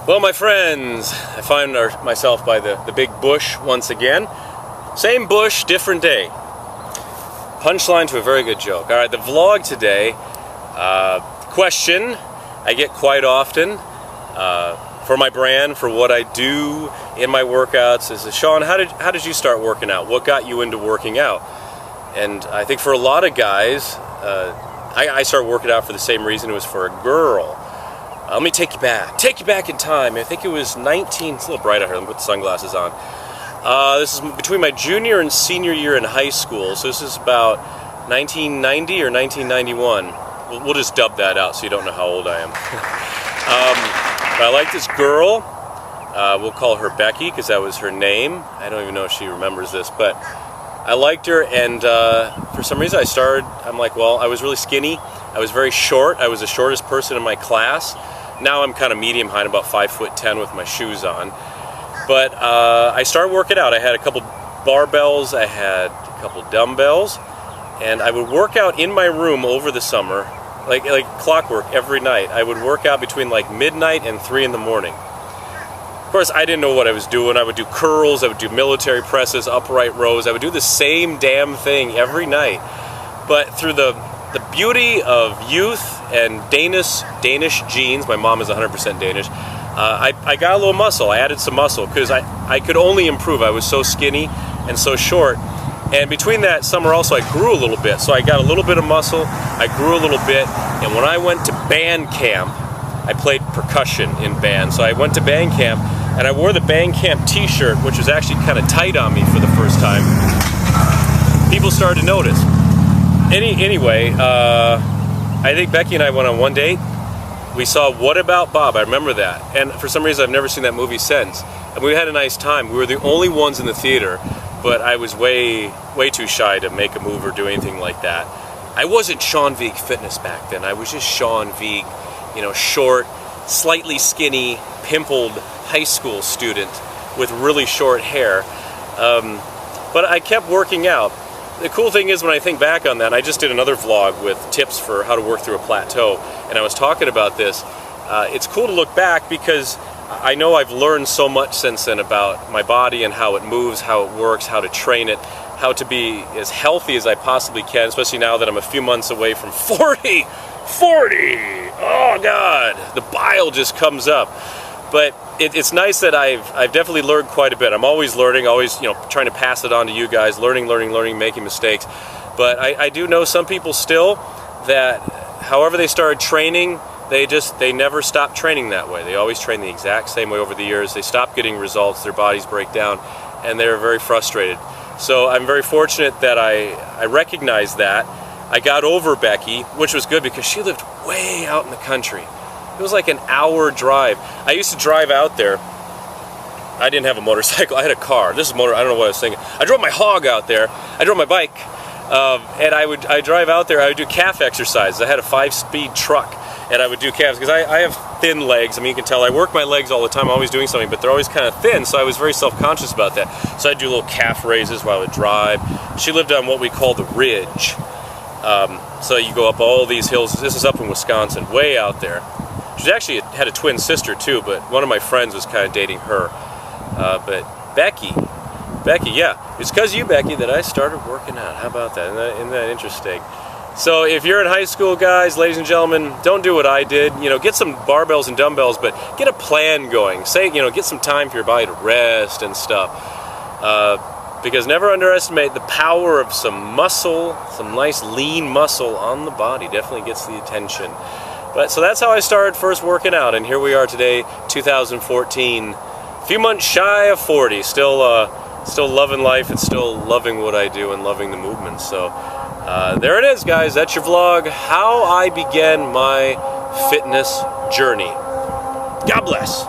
Well, my friends, I find myself by the big bush once again. Same bush, different day. Punchline to a very good joke. All right, the vlog today, question I get quite often for my brand, for what I do in my workouts is, Sean, how did you start working out? What got you into working out? And I think for a lot of guys, I started working out for the same reason. It was for a girl. Let me take you back in time. I think it was it's a little bright out here. Let me put the sunglasses on. This is between my junior and senior year in high school. So this is about 1990 or 1991. We'll just dub that out so you don't know how old I am. But I like this girl. We'll call her Becky because that was her name. I don't even know if she remembers this, but I liked her, and for some reason I'm like, well, I was really skinny. I was very short. I was the shortest person in my class. Now I'm kind of medium height, about 5'10" with my shoes on. But I started working out. I had a couple barbells, I had a couple dumbbells, and I would work out in my room over the summer, like clockwork every night. I would work out between like midnight and 3 in the morning. Of course, I didn't know what I was doing. I would do curls, I would do military presses, upright rows. I would do the same damn thing every night. But through the beauty of youth and Danish genes, my mom is 100% Danish, I got a little muscle. I added some muscle because I could only improve. I was so skinny and so short. And between that summer also I grew a little bit. So I got a little bit of muscle, I grew a little bit, and when I went to band camp, I played percussion in band. So I went to band camp and I wore the band camp t-shirt, which was actually kind of tight on me for the first time. People started to notice. Anyway, I think Becky and I went on one date. We saw What About Bob? I remember that. And for some reason, I've never seen that movie since. And we had a nice time. We were the only ones in the theater, but I was way too shy to make a move or do anything like that. I wasn't Sean Vigue Fitness back then. I was just Sean Vigue, short, slightly skinny, pimpled high school student with really short hair. But I kept working out. The cool thing is, when I think back on that, I just did another vlog with tips for how to work through a plateau, and I was talking about this. It's cool to look back because I know I've learned so much since then about my body and how it moves, how it works, how to train it, how to be as healthy as I possibly can, especially now that I'm a few months away from 40! 40! Oh God! The bile just comes up. But it's nice that I've definitely learned quite a bit. I'm always learning, always trying to pass it on to you guys, learning, making mistakes. But I do know some people still that however they started training, they never stopped training that way. They always train the exact same way over the years. They stop getting results, their bodies break down, and they're very frustrated. So I'm very fortunate that I recognized that. I got over Becky, which was good because she lived way out in the country. It was like an hour drive. I used to drive out there. I didn't have a motorcycle. I had a car. This is motor. I don't know what I was thinking. I drove my hog out there. I drove my bike, and I drive out there. I would do calf exercises. I had a 5-speed truck, and I would do calves because I have thin legs. I mean, you can tell I work my legs all the time. I'm always doing something, but they're always kind of thin. So I was very self-conscious about that. So I'd do little calf raises while I would drive. She lived on what we call the ridge. So you go up all these hills. This is up in Wisconsin, way out there. She actually had a twin sister too, but one of my friends was kind of dating her. But Becky, yeah, it's because you, Becky, that I started working out. How about that? Isn't that interesting? So if you're in high school, guys, ladies and gentlemen, don't do what I did. Get some barbells and dumbbells, but get a plan going. Get some time for your body to rest and stuff. Because never underestimate the power of some muscle, some nice lean muscle on the body. Definitely gets the attention. But so that's how I started first working out, and here we are today, 2014, a few months shy of 40, still loving life and still loving what I do and loving the movement. So there it is, guys. That's your vlog, how I began my fitness journey. God bless.